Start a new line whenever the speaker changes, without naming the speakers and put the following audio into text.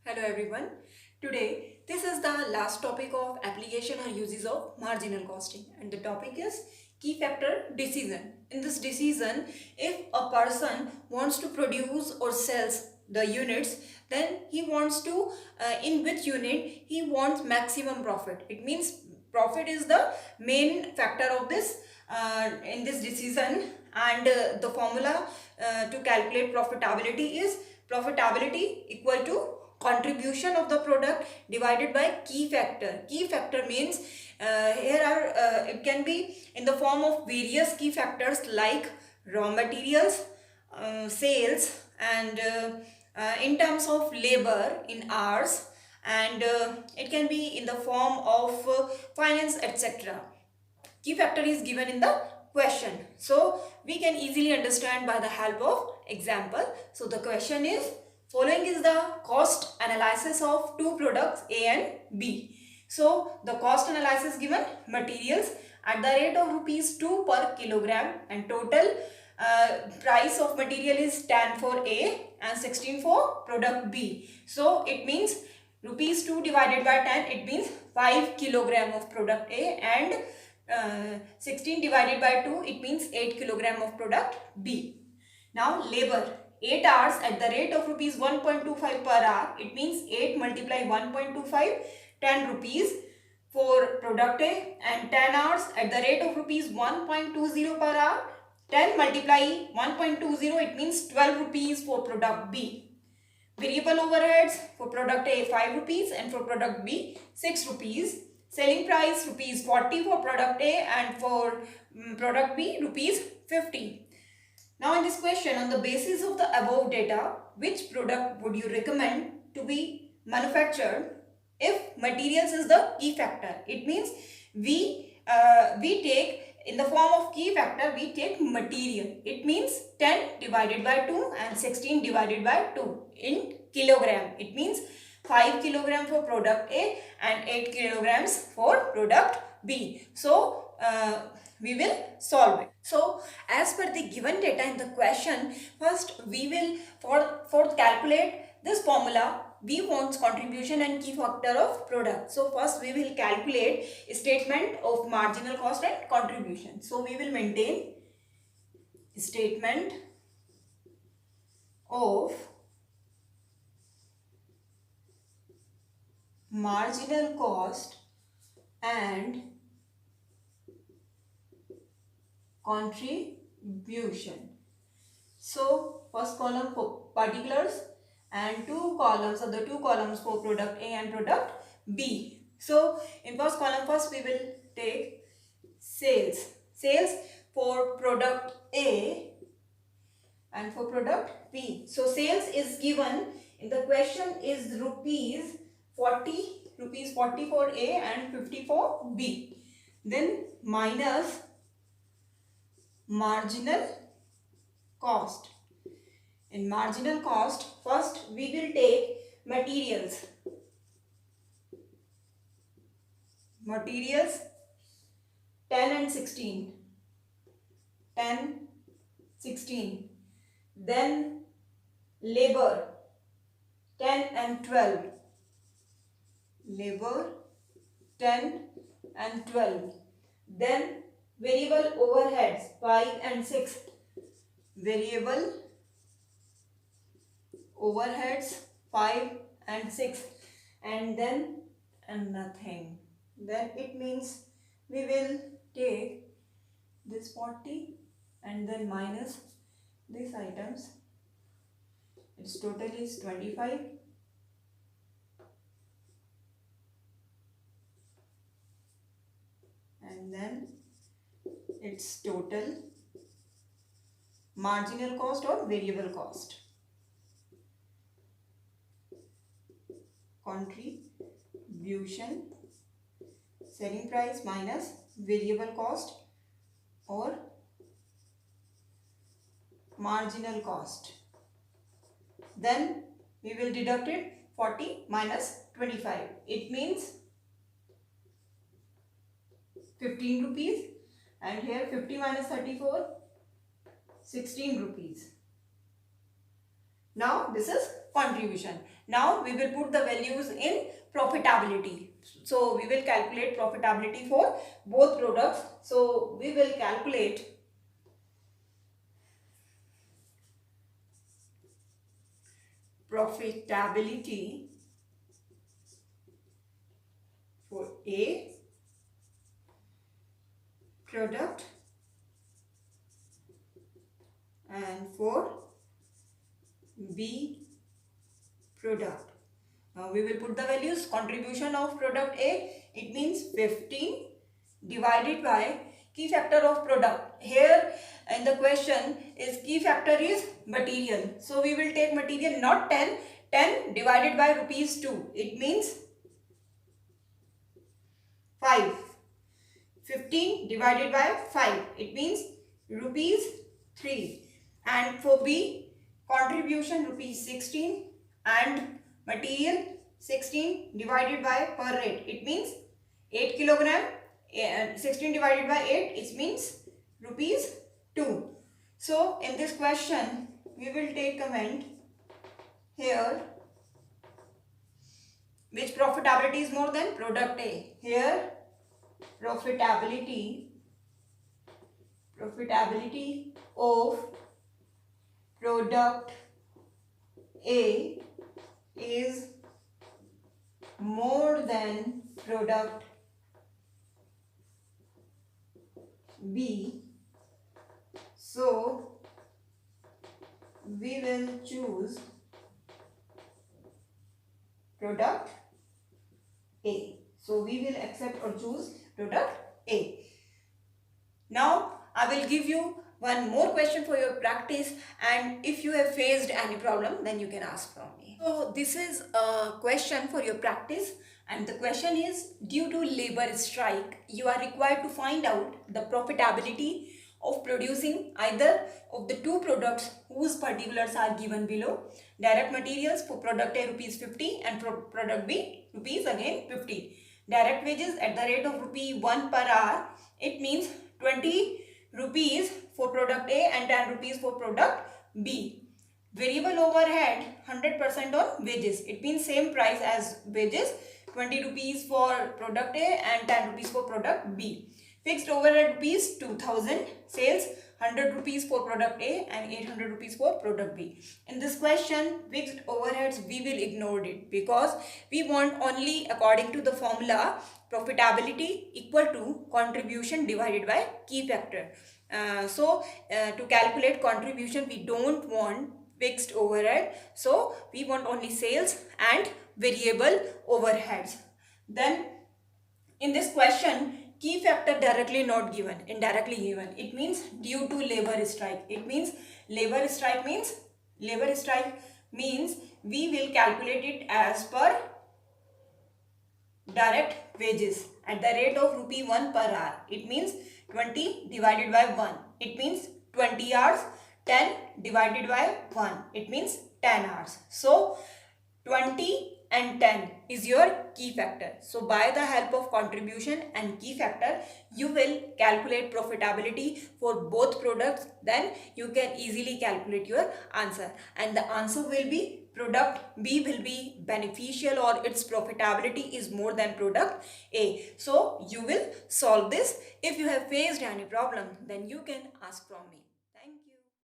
Hello everyone. Today this is the last topic of application or uses of marginal costing, and the topic is key factor decision. In this decision, if a person wants to produce or sells the units, then he wants to in which unit he wants maximum profit. It means profit is the main factor of this in this decision, and the formula to calculate profitability is profitability equal to contribution of the product divided by key factor. Key factor means here are it can be in the form of various key factors like raw materials, sales, and in terms of labor in hours, and it can be in the form of finance, etc. Key factor is given in the question, so we can easily understand by the help of example. So the question is, following is the cost analysis of two products A and B. So the cost analysis given: materials at the rate of rupees 2 per kilogram, and total price of material is 10 for A and 16 for product B. So it means rupees 2 divided by 10, it means 5 kilogram of product A, and 16 divided by 2, it means 8 kilogram of product B. Now labor, 8 hours at the rate of rupees 1.25 per hour, it means 8 multiply 1.25, 10 rupees for product A, and 10 hours at the rate of rupees 1.20 per hour, 10 multiply 1.20, it means 12 rupees for product B. Variable overheads for product A 5 rupees and for product B 6 rupees. Selling price rupees 40 for product A, and for product B rupees 50. Now in this question, on the basis of the above data, which product would you recommend to be manufactured if materials is the key factor? It means we take in the form of key factor, we take material. It means 10 divided by 2 and 16 divided by 2 in kilogram. It means 5 kilogram for product A and 8 kilograms for product B. So we will solve it. So as per the given data in the question, first we will for calculate this formula, we want contribution and key factor of product. So first we will calculate statement of marginal cost and contribution. So we will maintain statement of marginal cost and contribution. So first column for particulars and two columns, or the two columns for product A and product B. So in first column, first we will take sales. Sales for product A and for product B. So sales is given in the question is rupees 40 for A and 50 for B. Then minus marginal cost. In marginal cost, first we will take materials. Materials 10 and 16. 10, 16. Then labor 10 and 12. Labor 10 and 12. Then variable overheads 5 and 6. Variable overheads 5 and 6, and then nothing. Then it means we will take this 40 and then minus these items. Its total is 25. And then its total marginal cost or variable cost. Contribution, selling price minus variable cost or marginal cost. Then we will deduct it 40 minus 25. It means 15 rupees, and here 50 minus 34, 16 rupees. Now this is contribution. Now we will put the values in profitability. So we will calculate profitability for both products. So we will calculate profitability for A product and for B product. Now we will put the values. Contribution of product A, it means 15 divided by key factor of product. Here in the question is key factor is material. So we will take material, not 10. 10 divided by rupees 2. It means 5. 15 divided by 5. It means rupees 3. And for B, contribution rupees 16 and material 16 divided by per rate. It means 8 kilogram. 16 divided by 8, it means rupees 2. So in this question, we will take comment here. Which profitability is more than product A? Here profitability of product A is more than product B. So we will choose product A. So we will accept or choose product A. Now I will give you one more question for your practice, and if you have faced any problem, then you can ask from me. So this is a question for your practice, and the question is, due to labor strike, you are required to find out the profitability of producing either of the two products whose particulars are given below. Direct materials for product A rupees 50 and for product B rupees again 50. Direct wages at the rate of rupee 1 per hour. It means 20 rupees for product A and 10 rupees for product B. Variable overhead 100% on wages. It means same price as wages. 20 rupees for product A and 10 rupees for product B. Fixed overhead rupees 2000. Sales 100 rupees for product A and 800 rupees for product B. In this question, fixed overheads we will ignore it because we want only according to the formula profitability equal to contribution divided by key factor. To calculate contribution, we don't want fixed overhead. So we want only sales and variable overheads. Then in this question, key factor directly not given, indirectly given. It means due to labor strike. It means labor strike means we will calculate it as per direct wages at the rate of rupee 1 per hour. It means 20 divided by 1. It means 20 hours. 10 divided by 1. It means 10 hours. So 20 and 10 is your key factor. So by the help of contribution and key factor, you will calculate profitability for both products. Then you can easily calculate your answer. And the answer will be product B will be beneficial, or its profitability is more than product A. So you will solve this. If you have faced any problem, then you can ask from me.